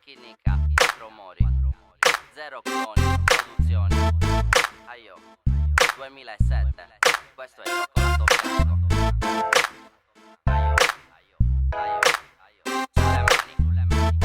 Chicchinica, 4 mori, 0 cloni, produzioni. Aio, 2007, questo è cioccolato bianco. Aio, aio, aio, sulle mani.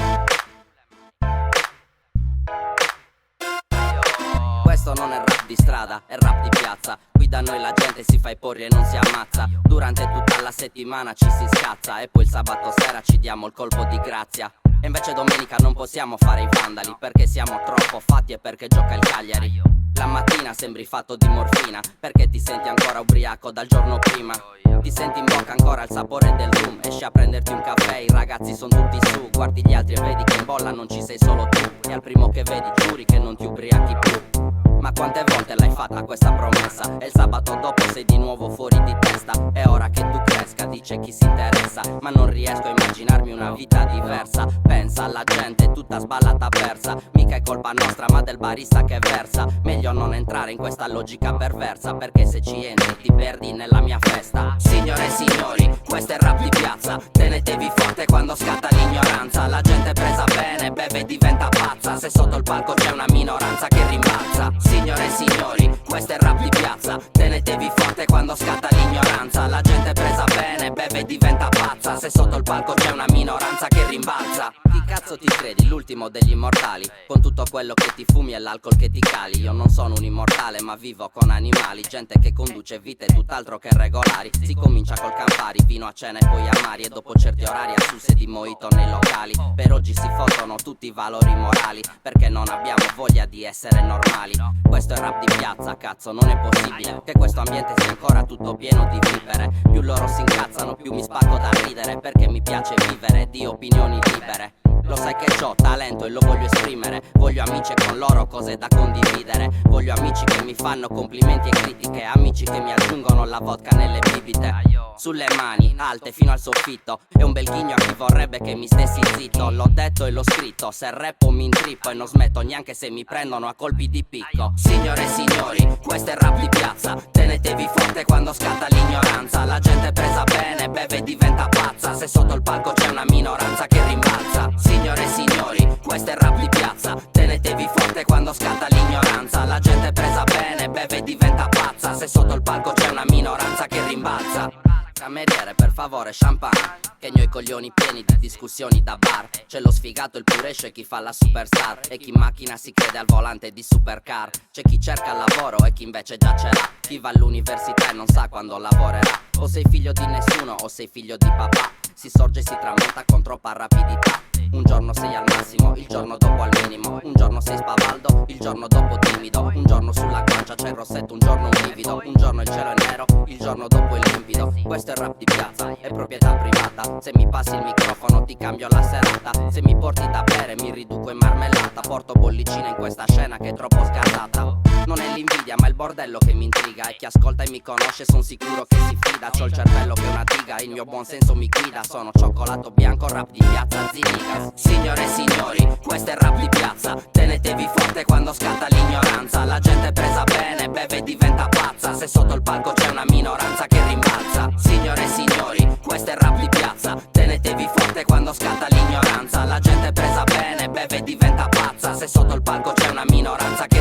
Aio. Questo non è rap di strada, è rap di piazza. Qui da noi la gente si fa i porri e non si ammazza. Durante tutta la settimana ci si scazza e poi il sabato sera ci diamo il colpo di grazia. E invece domenica non possiamo fare i vandali, perché siamo troppo fatti e perché gioca il Cagliari. La mattina sembri fatto di morfina, perché ti senti ancora ubriaco dal giorno prima. Ti senti in bocca ancora il sapore del rum. Esci a prenderti un caffè, i ragazzi sono tutti su. Guardi gli altri e vedi che in bolla non ci sei solo tu. E al primo che vedi giuri che non ti ubriachi più. Ma quante volte l'hai fatta questa promessa? E il sabato dopo sei di nuovo fuori di testa. È ora che tu cresca, dice chi si interessa. Ma non riesco a immaginarmi una vita diversa. Pensa alla gente tutta sballata persa. Mica è colpa nostra ma del barista che versa. Meglio non entrare in questa logica perversa, perché se ci entri ti perdi nella mia festa. Signore e signori, questo è rap di piazza. Tenetevi forte quando scatta l'ignoranza. La gente presa bene, beve e diventa pazza. Se sotto il palco c'è una minoranza che rimbalza. Signore e signori, questo è rap di piazza. Tenetevi forte quando scatta l'ignoranza. La gente presa bene, beve e diventa pazza. Se sotto il palco c'è una minoranza che rimbalza. Chi cazzo ti credi, l'ultimo degli immortali? Con tutto quello che ti fumi e l'alcol che ti cali. Io non sono un immortale ma vivo con animali. Gente che conduce vite tutt'altro che regolari. Si comincia col Campari, vino a cena e poi amari. E dopo certi orari assunse di mojito nei locali. Per oggi si fottono tutti i valori morali, perché non abbiamo voglia di essere normali. Questo è rap di piazza, cazzo, non è possibile che questo ambiente sia ancora tutto pieno di vipere. Più loro si incazzano, più mi spacco da ridere, perché mi piace vivere di opinioni libere. Lo sai che c'ho talento e lo voglio esprimere. Voglio amici e con loro cose da condividere. Voglio amici che mi fanno complimenti e critiche. Amici che mi aggiungono la vodka nelle bibite. Sulle mani, alte fino al soffitto. E un bel ghigno a chi vorrebbe che mi stessi zitto. L'ho detto e l'ho scritto, se rappo mi intrippo. E non smetto neanche se mi prendono a colpi di picco. Signore e signori, questo è rap di piazza. Tenetevi forte quando scatta l'ignoranza. La gente presa bene, beve e diventa pazza. Se sotto il palco c'è una minoranza che rimbalza. Signore e signori, questo è rap di piazza. Tenetevi forte quando scatta l'ignoranza. La gente presa bene, beve e diventa pazza. Se sotto il palco c'è una minoranza che rimbalza. Cameriere, per favore, champagne. Che io ho i coglioni pieni di discussioni da bar. C'è lo sfigato, il purescio e chi fa la superstar. E chi in macchina si crede al volante di supercar. C'è chi cerca lavoro e chi invece già ce l'ha. Chi va all'università e non sa quando lavorerà. O sei figlio di nessuno o sei figlio di papà. Si sorge e si tramonta con troppa rapidità. Un giorno sei al massimo, il giorno dopo al minimo. Un giorno sei spavaldo, il giorno dopo timido. Un giorno sulla guancia c'è il rossetto, un giorno un livido. Un giorno il cielo è nero, il giorno dopo è limpido. Questo è rap di piazza, è proprietà privata. Se mi passi il microfono ti cambio la serata. Se mi porti da bere mi riduco in marmellata. Porto bollicine in questa scena che è troppo sgasata. Non è l'invidia ma il bordello che mi intriga. E chi ascolta e mi conosce son sicuro che si fida. C'ho il cervello che è una diga, il mio buon senso mi guida. Sono cioccolato bianco, rap di piazza, zinica. Signore e signori, questo è rap di piazza. Tenetevi forte quando scatta l'ignoranza. La gente presa bene, beve e diventa pazza. Se sotto il palco c'è una minoranza che rimbalza. Signore e signori, questo è rap di piazza. Tenetevi forte quando scatta l'ignoranza. La gente presa bene, beve e diventa pazza. Se sotto il palco c'è una minoranza che